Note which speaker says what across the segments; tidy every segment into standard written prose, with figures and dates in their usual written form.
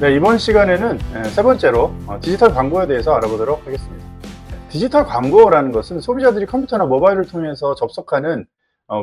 Speaker 1: 네, 이번 시간에는 세 번째로 디지털 광고에 대해서 알아보도록 하겠습니다. 디지털 광고라는 것은 소비자들이 컴퓨터나 모바일을 통해서 접속하는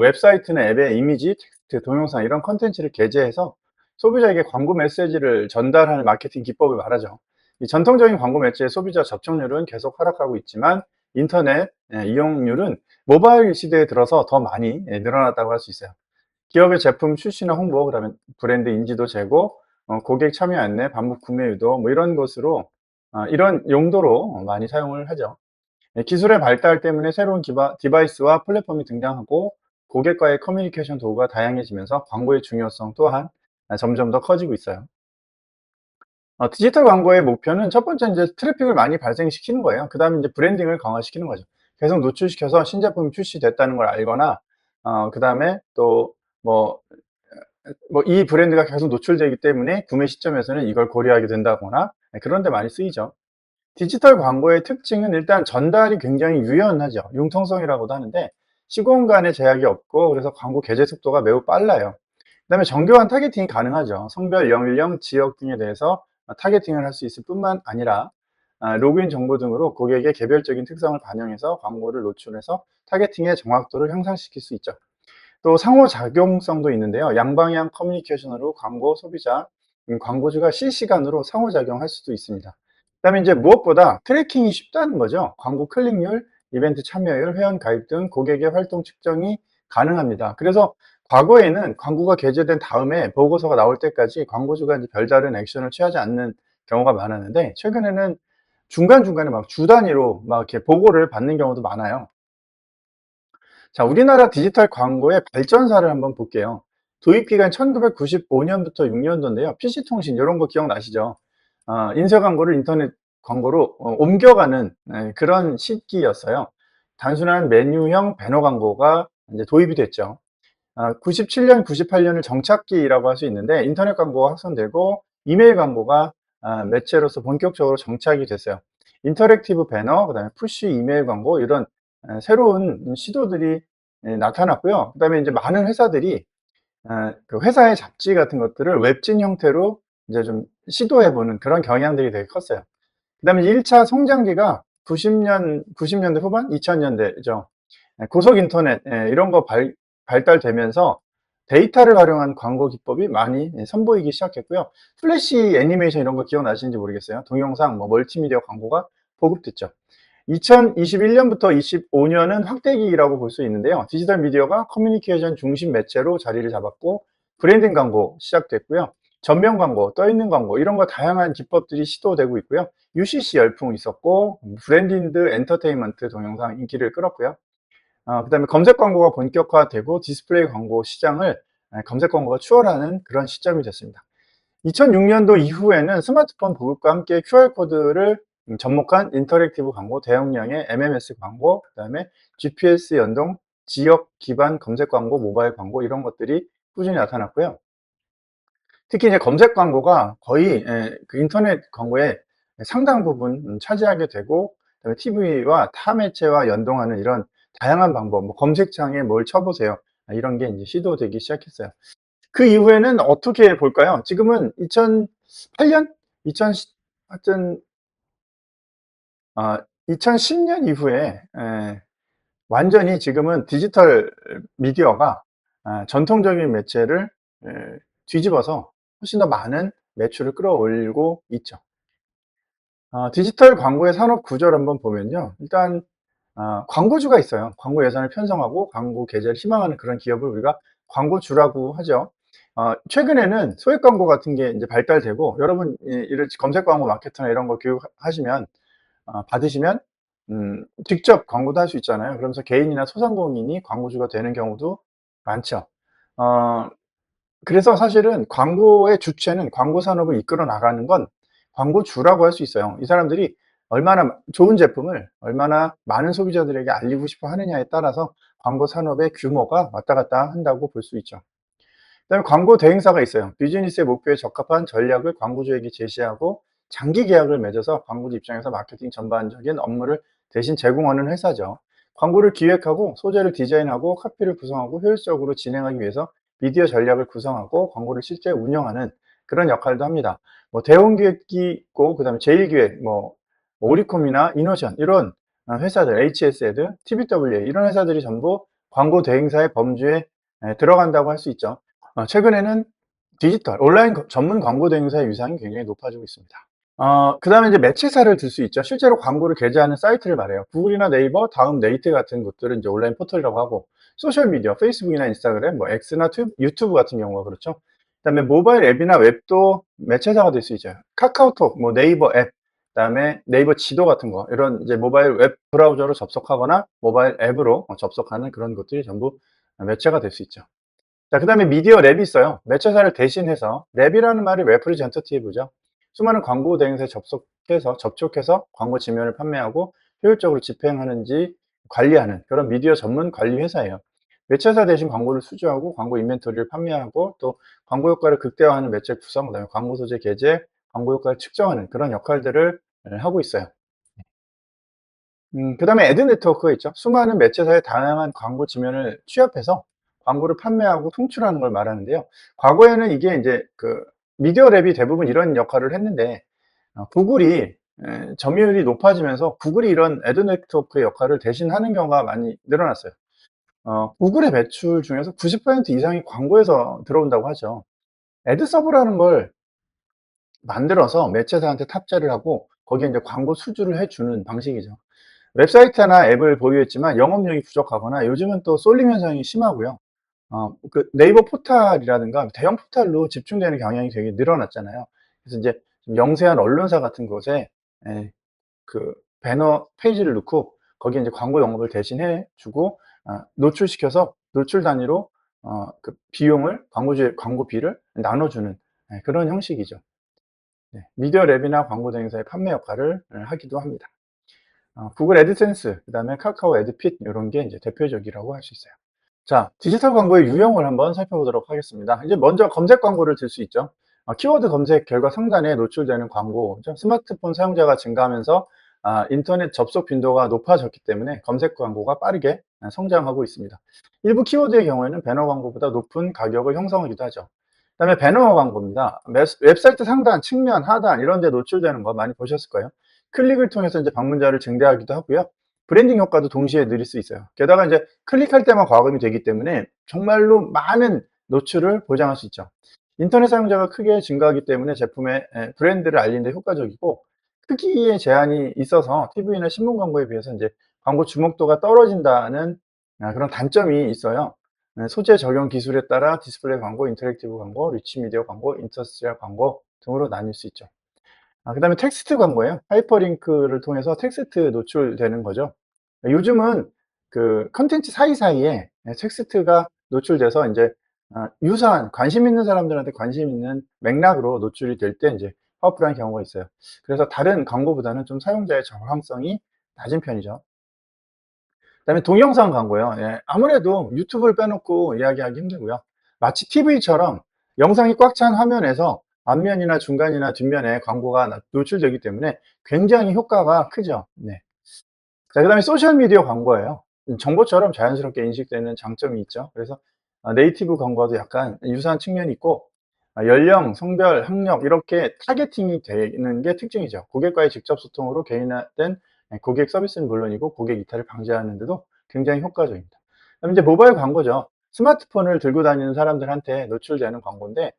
Speaker 1: 웹사이트나 앱의 이미지, 텍스트, 동영상 이런 컨텐츠를 게재해서 소비자에게 광고 메시지를 전달하는 마케팅 기법을 말하죠. 이 전통적인 광고 매체의 소비자 접촉률은 계속 하락하고 있지만 인터넷 이용률은 모바일 시대에 들어서 더 많이 늘어났다고 할 수 있어요. 기업의 제품 출시나 홍보, 그다음에 브랜드 인지도 제고, 고객 참여 안내, 반복 구매 유도 뭐 이런 것으로 이런 용도로 많이 사용을 하죠. 기술의 발달 때문에 새로운 디바이스와 플랫폼이 등장하고 고객과의 커뮤니케이션 도구가 다양해지면서 광고의 중요성 또한 점점 더 커지고 있어요. 디지털 광고의 목표는 첫 번째 이제 트래픽을 많이 발생시키는 거예요. 그다음에 이제 브랜딩을 강화시키는 거죠. 계속 노출시켜서 신제품이 출시됐다는 걸 알거나, 그다음에 또 뭐 이 브랜드가 계속 노출되기 때문에 구매 시점에서는 이걸 고려하게 된다거나, 그런 데 많이 쓰이죠. 디지털 광고의 특징은 일단 전달이 굉장히 유연하죠. 융통성이라고도 하는데 시공간에 제약이 없고, 그래서 광고 게재 속도가 매우 빨라요. 그다음에 정교한 타겟팅이 가능하죠. 성별, 연령, 지역 등에 대해서 타겟팅을 할 수 있을 뿐만 아니라 로그인 정보 등으로 고객의 개별적인 특성을 반영해서 광고를 노출해서 타겟팅의 정확도를 향상시킬 수 있죠. 또 상호작용성도 있는데요. 양방향 커뮤니케이션으로 광고 소비자, 광고주가 실시간으로 상호작용할 수도 있습니다. 그다음에 이제 무엇보다 트래킹이 쉽다는 거죠. 광고 클릭률, 이벤트 참여율, 회원 가입 등 고객의 활동 측정이 가능합니다. 그래서 과거에는 광고가 게재된 다음에 보고서가 나올 때까지 광고주가 이제 별다른 액션을 취하지 않는 경우가 많았는데, 최근에는 중간중간에 막 주 단위로 막 이렇게 보고를 받는 경우도 많아요. 자, 우리나라 디지털 광고의 발전사를 한번 볼게요. 도입 기간 1995년부터 6년도인데요. PC통신 이런 거 기억나시죠? 인쇄 광고를 인터넷 광고로 옮겨가는 그런 시기였어요. 단순한 메뉴형 배너 광고가 이제 도입이 됐죠. 97년, 98년을 정착기라고 할 수 있는데, 인터넷 광고가 확산되고 이메일 광고가 매체로서 본격적으로 정착이 됐어요. 인터랙티브 배너, 그다음에 푸시 이메일 광고 이런 새로운 시도들이 나타났고요. 그다음에 이제 많은 회사들이 그 회사의 잡지 같은 것들을 웹진 형태로 이제 좀 시도해 보는 그런 경향들이 되게 컸어요. 그다음에 1차 성장기가 90년대 후반, 2000년대죠. 고속 인터넷 이런 거 발달되면서 데이터를 활용한 광고 기법이 많이 선보이기 시작했고요. 플래시 애니메이션 이런 거 기억나시는지 모르겠어요. 동영상, 뭐 멀티미디어 광고가 보급됐죠. 2021년부터 25년은 확대기라고 볼 수 있는데요. 디지털 미디어가 커뮤니케이션 중심 매체로 자리를 잡았고, 브랜딩 광고 시작됐고요. 전면 광고, 떠있는 광고 이런 거 다양한 기법들이 시도되고 있고요. UCC 열풍이 있었고, 브랜디드 엔터테인먼트 동영상 인기를 끌었고요. 그다음에 검색 광고가 본격화되고 디스플레이 광고 시장을 검색 광고가 추월하는 그런 시점이 됐습니다. 2006년도 이후에는 스마트폰 보급과 함께 QR코드를 접목한 인터랙티브 광고, 대용량의 MMS 광고, 그다음에 GPS 연동, 지역 기반 검색 광고, 모바일 광고 이런 것들이 꾸준히 나타났고요. 특히 이제 검색 광고가 거의 그 인터넷 광고의 상당 부분 차지하게 되고, 그다음에 TV와 타 매체와 연동하는 이런 다양한 방법, 뭐 검색창에 뭘 쳐보세요. 이런 게 이제 시도되기 시작했어요. 그 이후에는 어떻게 볼까요? 지금은 2008년? 2010 하여튼 2010년 이후에 완전히 지금은 디지털 미디어가 전통적인 매체를 에, 뒤집어서 훨씬 더 많은 매출을 끌어올리고 있죠. 디지털 광고의 산업 구조를 한번 보면요. 일단 광고주가 있어요. 광고 예산을 편성하고 광고 게재를 희망하는 그런 기업을 우리가 광고주라고 하죠. 최근에는 소액 광고 같은 게 이제 발달되고, 여러분 이런 검색 광고 마케터나 이런 거 교육하시면 받으시면 직접 광고도 할 수 있잖아요. 그러면서 개인이나 소상공인이 광고주가 되는 경우도 많죠. 어 그래서 사실은 광고의 주체는, 광고 산업을 이끌어 나가는 건 광고주라고 할 수 있어요. 이 사람들이 얼마나 좋은 제품을 얼마나 많은 소비자들에게 알리고 싶어 하느냐에 따라서 광고 산업의 규모가 왔다 갔다 한다고 볼 수 있죠. 그다음에 광고 대행사가 있어요. 비즈니스의 목표에 적합한 전략을 광고주에게 제시하고 장기 계약을 맺어서 광고주 입장에서 마케팅 전반적인 업무를 대신 제공하는 회사죠. 광고를 기획하고 소재를 디자인하고 카피를 구성하고 효율적으로 진행하기 위해서 미디어 전략을 구성하고 광고를 실제 운영하는 그런 역할도 합니다. 뭐 대원기획이 있고 그다음에 제일기획, 뭐 오리콤이나 이노션 이런 회사들, HSA드, TBWA 이런 회사들이 전부 광고 대행사의 범주에 들어간다고 할 수 있죠. 최근에는 디지털, 온라인 전문 광고 대행사의 위상이 굉장히 높아지고 있습니다. 그다음에 이제 매체사를 들 수 있죠. 실제로 광고를 게재하는 사이트를 말해요. 구글이나 네이버, 다음, 네이트 같은 곳들은 이제 온라인 포털이라고 하고, 소셜 미디어, 페이스북이나 인스타그램, 뭐 X나 유튜브 같은 경우가 그렇죠. 그다음에 모바일 앱이나 웹도 매체사가 될 수 있죠. 카카오톡, 뭐 네이버 앱, 그다음에 네이버 지도 같은 거, 이런 이제 모바일 웹 브라우저로 접속하거나 모바일 앱으로 접속하는 그런 것들이 전부 매체가 될 수 있죠. 자, 그 다음에 미디어 랩이 있어요. 매체사를 대신해서, 랩이라는 말이 레프리젠터티브죠. 수많은 광고 대행사에 접촉해서 광고 지면을 판매하고 효율적으로 집행하는지 관리하는 그런 미디어 전문 관리 회사예요. 매체사 대신 광고를 수주하고 광고 인벤토리를 판매하고 또 광고 효과를 극대화하는 매체 구성, 그다음에 광고 소재 게재, 광고 효과를 측정하는 그런 역할들을 하고 있어요. 그다음에 애드 네트워크가 있죠. 수많은 매체사의 다양한 광고 지면을 취합해서 광고를 판매하고 송출하는 걸 말하는데요. 과거에는 이게 이제 그 미디어 랩이 대부분 이런 역할을 했는데, 구글이 점유율이 높아지면서 구글이 이런 애드 네트워크의 역할을 대신하는 경우가 많이 늘어났어요. 구글의 매출 중에서 90% 이상이 광고에서 들어온다고 하죠. 애드 서브라는 걸 만들어서 매체사한테 탑재를 하고 거기에 이제 광고 수주를 해주는 방식이죠. 웹사이트나 앱을 보유했지만 영업력이 부족하거나 요즘은 또 쏠림 현상이 심하고요. 그 네이버 포탈이라든가 대형 포탈로 집중되는 경향이 되게 늘어났잖아요. 그래서 이제 좀 영세한 언론사 같은 곳에 에, 그 배너 페이지를 넣고 거기에 이제 광고 영업을 대신해 주고 노출시켜서 노출 단위로 그 비용을 광고비를 나눠주는 그런 형식이죠. 네, 미디어 랩이나 광고 대행사의 판매 역할을 하기도 합니다. 구글 애드센스, 그다음에 카카오 애드핏 이런 게 이제 대표적이라고 할 수 있어요. 자, 디지털 광고의 유형을 한번 살펴보도록 하겠습니다. 이제 먼저 검색 광고를 들 수 있죠. 키워드 검색 결과 상단에 노출되는 광고, 스마트폰 사용자가 증가하면서 인터넷 접속 빈도가 높아졌기 때문에 검색 광고가 빠르게 성장하고 있습니다. 일부 키워드의 경우에는 배너 광고보다 높은 가격을 형성하기도 하죠. 그다음에 배너 광고입니다. 웹사이트 상단, 측면, 하단 이런 데 노출되는 거 많이 보셨을 거예요. 클릭을 통해서 이제 방문자를 증대하기도 하고요. 브랜딩 효과도 동시에 누릴 수 있어요. 게다가 이제 클릭할 때만 과금이 되기 때문에 정말로 많은 노출을 보장할 수 있죠. 인터넷 사용자가 크게 증가하기 때문에 제품의 브랜드를 알리는 데 효과적이고, 크기에 제한이 있어서 TV나 신문 광고에 비해서 이제 광고 주목도가 떨어진다는 그런 단점이 있어요. 소재 적용 기술에 따라 디스플레이 광고, 인터랙티브 광고, 리치 미디어 광고, 인더스트리얼 광고 등으로 나뉠 수 있죠. 그다음에 텍스트 광고예요. 하이퍼링크를 통해서 텍스트 노출되는 거죠. 요즘은 그 컨텐츠 사이사이에 텍스트가 노출돼서 인제 유사한 관심 있는 사람들한테 관심 있는 맥락으로 노출이 될 때 인제 파워풀한 경우가 있어요. 그래서 다른 광고보다는 좀 사용자의 저항성이 낮은 편이죠. 그다음에 동영상 광고요. 예. 아무래도 유튜브를 빼놓고 이야기하기 힘들고요. 마치 TV처럼 영상이 꽉 찬 화면에서 앞면이나 중간이나 뒷면에 광고가 노출되기 때문에 굉장히 효과가 크죠. 네. 자, 그다음에 소셜 미디어 광고예요. 정보처럼 자연스럽게 인식되는 장점이 있죠. 그래서 네이티브 광고와도 약간 유사한 측면이 있고, 연령, 성별, 학력 이렇게 타겟팅이 되는 게 특징이죠. 고객과의 직접 소통으로 개인화된 고객 서비스는 물론이고 고객 이탈을 방지하는 데도 굉장히 효과적입니다. 그다음에 이제 모바일 광고죠. 스마트폰을 들고 다니는 사람들한테 노출되는 광고인데,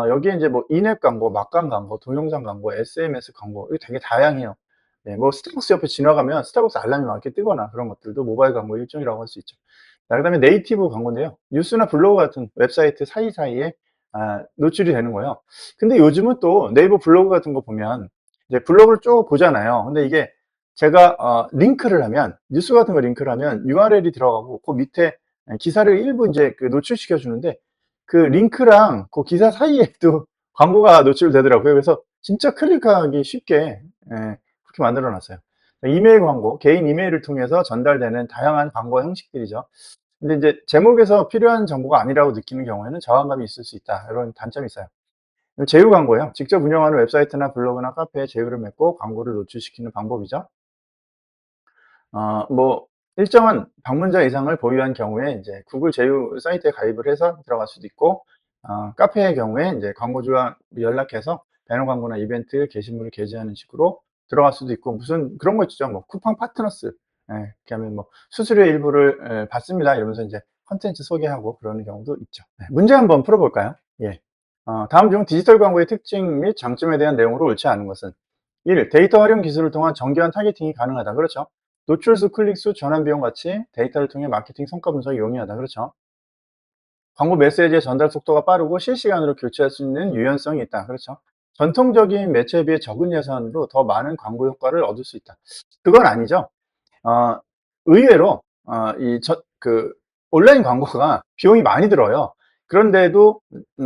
Speaker 1: 여기에 이제 뭐 인앱 광고, 막강 광고, 동영상 광고, SMS 광고 이게 되게 다양해요. 네, 뭐 스타벅스 옆에 지나가면 스타벅스 알람이 막 이렇게 뜨거나 그런 것들도 모바일 광고의 일종이라고 할 수 있죠. 자, 그다음에 네이티브 광고인데요. 뉴스나 블로그 같은 웹사이트 사이사이에 노출이 되는 거예요. 근데 요즘은 또 네이버 블로그 같은 거 보면 이제 블로그를 쭉 보잖아요. 근데 이게 제가 링크를 하면 뉴스 같은 거 링크를 하면 URL이 들어가고 그 밑에 기사를 일부 이제 그 노출시켜 주는데, 그 링크랑 그 기사 사이에도 광고가 노출되더라고요. 그래서 진짜 클릭하기 쉽게 그렇게 만들어 놨어요. 이메일 광고, 개인 이메일을 통해서 전달되는 다양한 광고 형식들이죠. 근데 이제 제목에서 필요한 정보가 아니라고 느끼는 경우에는 저항감이 있을 수 있다. 이런 단점이 있어요. 제휴 광고요. 직접 운영하는 웹사이트나 블로그나 카페에 제휴를 맺고 광고를 노출시키는 방법이죠. 뭐 일정한 방문자 이상을 보유한 경우에 이제 구글 제휴 사이트에 가입을 해서 들어갈 수도 있고, 카페의 경우에 이제 광고주와 연락해서 배너 광고나 이벤트 게시물을 게시하는 식으로 들어갈 수도 있고, 무슨 그런 거 있죠. 뭐 쿠팡 파트너스, 예, 이렇게 하면 뭐 수수료 일부를 받습니다 이러면서 이제 컨텐츠 소개하고 그러는 경우도 있죠. 네, 문제 한번 풀어볼까요? 예. 다음 중 디지털 광고의 특징 및 장점에 대한 내용으로 옳지 않은 것은 1. 데이터 활용 기술을 통한 정교한 타겟팅이 가능하다. 그렇죠. 노출수, 클릭수, 전환 비용 같이 데이터를 통해 마케팅 성과 분석이 용이하다. 그렇죠. 광고 메시지의 전달 속도가 빠르고 실시간으로 교체할 수 있는 유연성이 있다. 그렇죠. 전통적인 매체에 비해 적은 예산으로 더 많은 광고 효과를 얻을 수 있다. 그건 아니죠. 어, 의외로 온라인 광고가 비용이 많이 들어요. 그런데도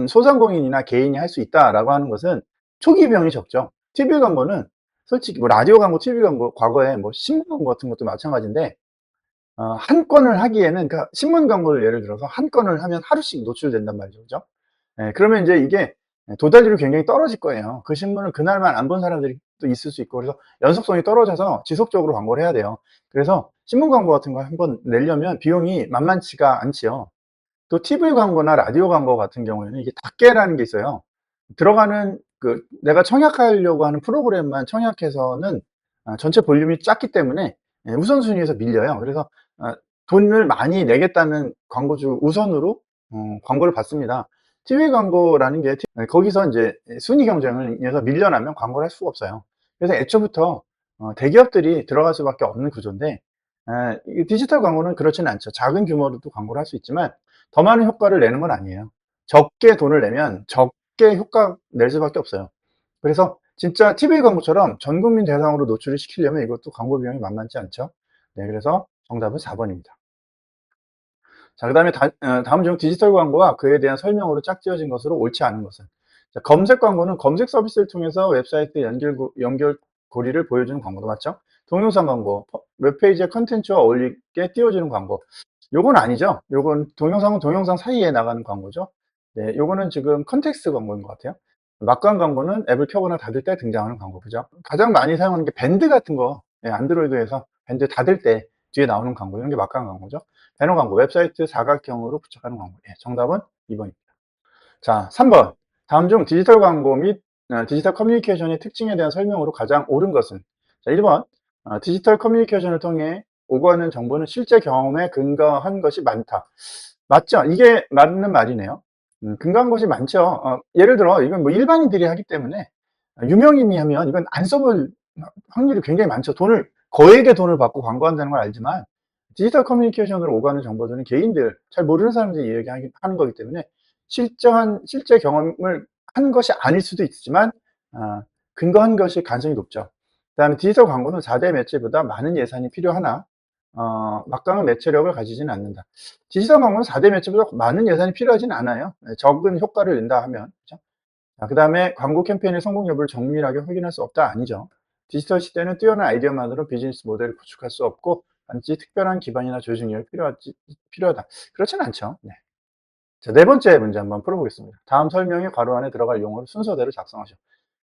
Speaker 1: 소상공인이나 개인이 할 수 있다라고 하는 것은 초기 비용이 적죠. TV 광고는 솔직히 뭐 라디오 광고, TV 광고, 과거에 뭐 신문 광고 같은 것도 마찬가지인데, 한 건을 하기에는, 그러니까 신문 광고를 예를 들어서 한 건을 하면 하루씩 노출된단 말이죠. 그죠? 예, 그러면 이제 이게 도달률이 굉장히 떨어질 거예요. 그 신문을 그날만 안 본 사람들이 또 있을 수 있고, 그래서 연속성이 떨어져서 지속적으로 광고를 해야 돼요. 그래서 신문 광고 같은 거 한번 내려면 비용이 만만치가 않지요. 또 TV 광고나 라디오 광고 같은 경우에는 이게 닭계라는 게 있어요. 들어가는 내가 청약하려고 하는 프로그램만 청약해서는 전체 볼륨이 작기 때문에 우선순위에서 밀려요. 그래서 돈을 많이 내겠다는 광고주 우선으로 광고를 받습니다. TV 광고라는 게 거기서 이제 순위 경쟁을 인해서 밀려나면 광고를 할 수가 없어요. 그래서 애초부터 대기업들이 들어갈 수밖에 없는 구조인데, 이 디지털 광고는 그렇지는 않죠. 작은 규모로도 광고를 할 수 있지만 더 많은 효과를 내는 건 아니에요. 적게 돈을 내면 적게 효과 낼 수밖에 없어요. 그래서 진짜 TV 광고처럼 전 국민 대상으로 노출을 시키려면 이것도 광고 비용이 만만치 않죠. 네, 그래서 정답은 4번입니다. 자, 그 다음에 다음 중 디지털 광고와 그에 대한 설명으로 짝지어진 것으로 옳지 않은 것은, 자, 검색 광고는 검색 서비스를 통해서 웹사이트 연결고리를 보여주는 광고도 맞죠? 동영상 광고, 웹페이지에 컨텐츠와 어울리게 띄워주는 광고, 요건 아니죠. 요건 동영상은 동영상 사이에 나가는 광고죠. 네, 요거는 지금 컨텍스트 광고인 것 같아요. 막강 광고는 앱을 켜거나 닫을 때 등장하는 광고, 그죠? 가장 많이 사용하는 게 밴드 같은 거, 안드로이드에서 밴드 닫을 때 뒤에 나오는 광고, 이런 게 막강 광고죠. 배너 광고, 웹사이트 사각형으로 부착하는 광고. 정답은 2번입니다. 자, 3번. 다음 중 디지털 광고 및 디지털 커뮤니케이션의 특징에 대한 설명으로 가장 옳은 것은? 자, 1번. 디지털 커뮤니케이션을 통해 오가는 정보는 실제 경험에 근거한 것이 많다. 맞죠? 이게 맞는 말이네요. 근거한 것이 많죠. 예를 들어, 이건 뭐 일반인들이 하기 때문에, 유명인이 하면 이건 안 써볼 확률이 굉장히 많죠. 거액의 돈을 받고 광고한다는 걸 알지만, 디지털 커뮤니케이션으로 오가는 정보들은 개인들, 잘 모르는 사람들이 이야기하는 거기 때문에 실제 경험을 한 것이 아닐 수도 있지만 근거한 것이 가능성이 높죠. 그 다음에 디지털 광고는 4대 매체보다 많은 예산이 필요하나 막강한 매체력을 가지지는 않는다. 디지털 광고는 4대 매체보다 많은 예산이 필요하지는 않아요. 적은 효과를 낸다 하면. 그렇죠? 그 다음에 광고 캠페인의 성공 여부를 정밀하게 확인할 수 없다. 아니죠. 디지털 시대는 뛰어난 아이디어만으로 비즈니스 모델을 구축할 수 없고 반드시 특별한 기반이나 조직력이 필요하다. 그렇지는 않죠. 네. 자, 네 번째 문제 한번 풀어보겠습니다. 다음 설명의 괄호 안에 들어갈 용어를 순서대로 작성하시오.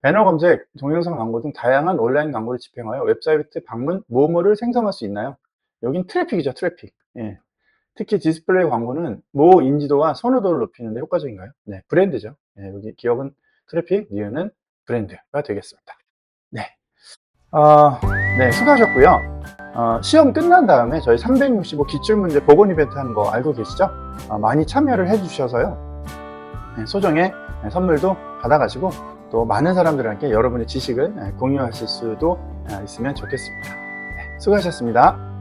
Speaker 1: 배너 검색, 동영상 광고 등 다양한 온라인 광고를 집행하여 웹사이트 방문, 뭐뭐를 생성할 수 있나요? 여긴 트래픽이죠, 트래픽. 예. 특히 디스플레이 광고는 모 인지도와 선호도를 높이는 데 효과적인가요? 네, 브랜드죠. 예, 여기 기억은 트래픽, 니은은 브랜드가 되겠습니다. 네. 네, 수고하셨고요. 시험 끝난 다음에 저희 365 기출문제 복원 이벤트 하는 거 알고 계시죠? 많이 참여를 해주셔서요. 네, 소정의 선물도 받아가시고 또 많은 사람들에게 여러분의 지식을 공유하실 수도 있으면 좋겠습니다. 네, 수고하셨습니다.